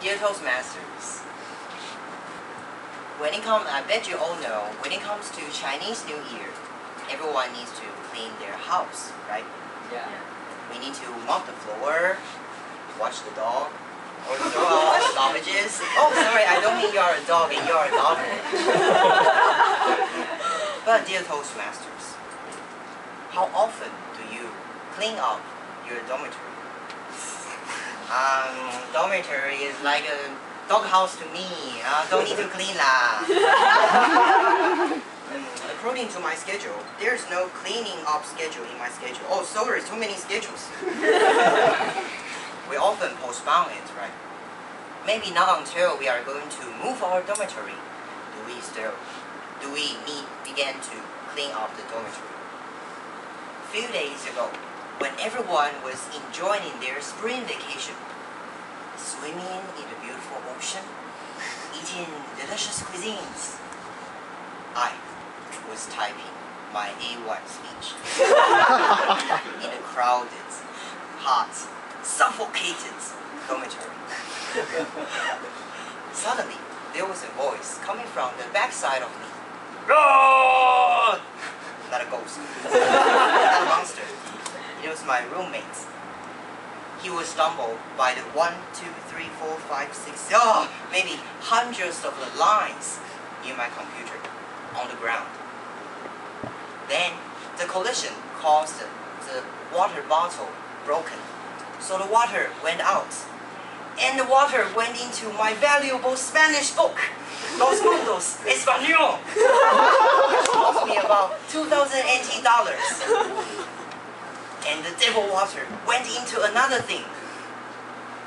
Dear Toastmasters, I bet you all know, when it comes to Chinese New Year, everyone needs to clean their house, right? Yeah. We need to mop the floor, watch the dog, or throw out the garbages. Oh, sorry, I don't mean you're a dog and you're a dog. But dear Toastmasters, how often do you clean up your dormitory? Dormitory is like a doghouse to me. Don't need to clean lah. According to my schedule, there's no cleaning up schedule in my schedule. Oh, sorry, too many schedules. We often postpone it, right? Maybe not until we are going to move our dormitory do we begin to clean up the dormitory. A few days ago, when everyone was enjoying their spring vacation, swimming in the beautiful ocean, eating delicious cuisines, I was typing my A1 speech in a crowded, hot, suffocated dormitory. Suddenly, there was a voice coming from the backside of me. Roar! Not a ghost, not a monster. It was my roommate. He was stumbled by the 1, 2, 3, 4, 5, 6, maybe hundreds of the lines in my computer on the ground. Then the collision caused the water bottle broken, so the water went out, and the water went into my valuable Spanish book, Los Mundos Español, which cost me about $2,000 NT. And the devil water went into another thing.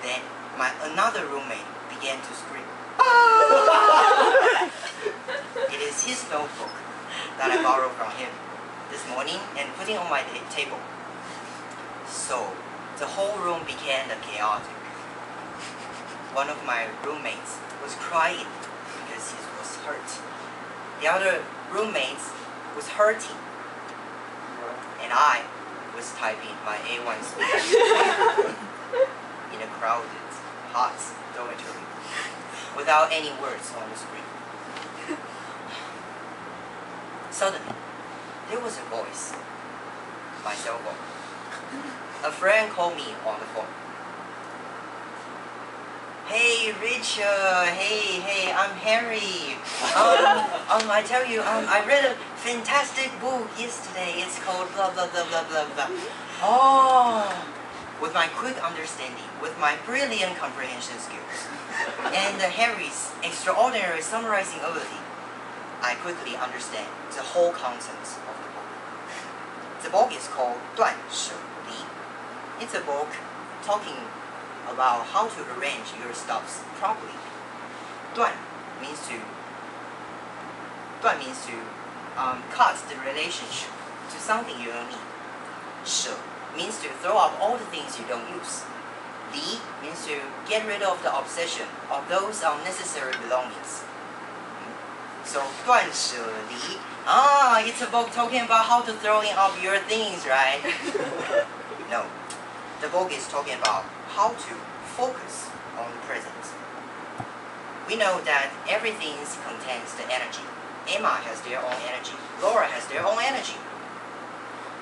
Then my another roommate began to scream. It is his notebook that I borrowed from him this morning and putting on my table. So the whole room became chaotic. One of my roommates was crying because he was hurt. The other roommate was hurting. And I was typing my A1 speech in a crowded, hot dormitory without any words on the screen. Suddenly, there was a voice, my cell phone. A friend called me on the phone. Hey Richard, hey, I'm Harry. I tell you, I read a fantastic book yesterday. It's called blah blah blah blah blah blah. Oh, with my quick understanding, with my brilliant comprehension skills, and Harry's extraordinary summarizing ability, I quickly understand the whole contents of the book. The book is called 断舍离. It's a book talking about how to arrange your stuffs properly. 断 means to cut the relationship to something you don't need. 舍 means to throw out all the things you don't use. 离 means to get rid of the obsession of those unnecessary belongings. So 断舍离, it's a book talking about how to throwing up your things, right? No, the book is talking about how to focus on the present. We know that everything contains the energy. Emma has their own energy. Laura has their own energy.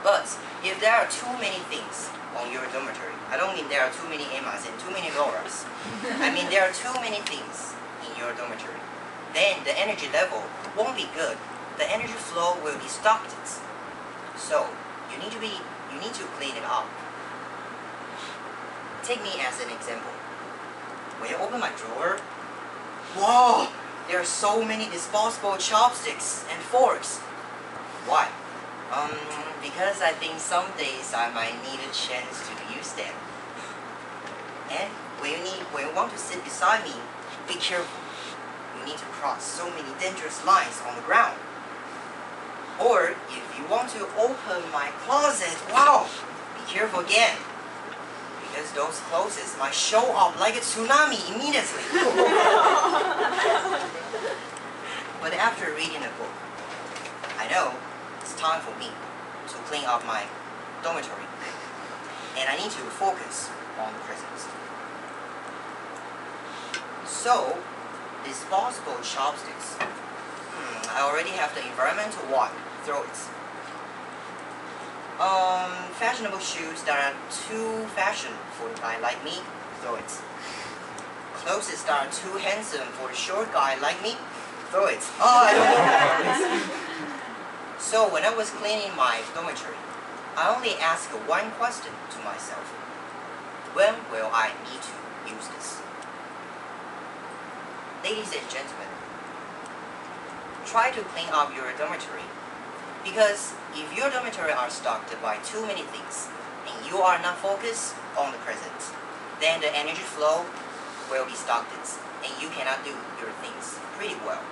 But if there are too many things on your dormitory, I don't mean there are too many Emmas and too many Lauras. I mean there are too many things in your dormitory. Then the energy level won't be good. The energy flow will be stopped. So you need to clean it up. Take me as an example. When you open my drawer, whoa, there are so many disposable chopsticks and forks. Why? Because I think some days I might need a chance to use them. And when you want to sit beside me, be careful. You need to cross so many dangerous lines on the ground. Or if you want to open my closet, wow, be careful again. Because those clothes might show up like a tsunami immediately. But after reading the book, I know it's time for me to clean up my dormitory. And I need to focus on the present. So, disposable chopsticks. I already have the environmental one. Throw it. Fashionable shoes that are too fashion for a guy like me. Throw it. Clothes that are too handsome for a short guy like me. Throw it. Oh, I don't know. So when I was cleaning my dormitory, I only asked one question to myself. When will I need to use this? Ladies and gentlemen, try to clean up your dormitory. Because if your dormitory are stocked by too many things, and you are not focused on the present, then the energy flow will be stocked, and you cannot do your things pretty well.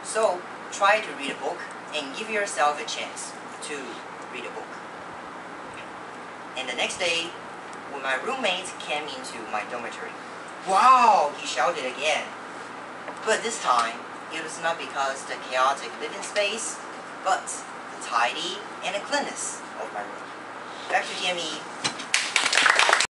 So, try to read a book and give yourself a chance to read a book. And the next day, when my roommate came into my dormitory, wow, he shouted again. But this time, it was not because the chaotic living space, but the tidy and the cleanness of my room. Back to TME.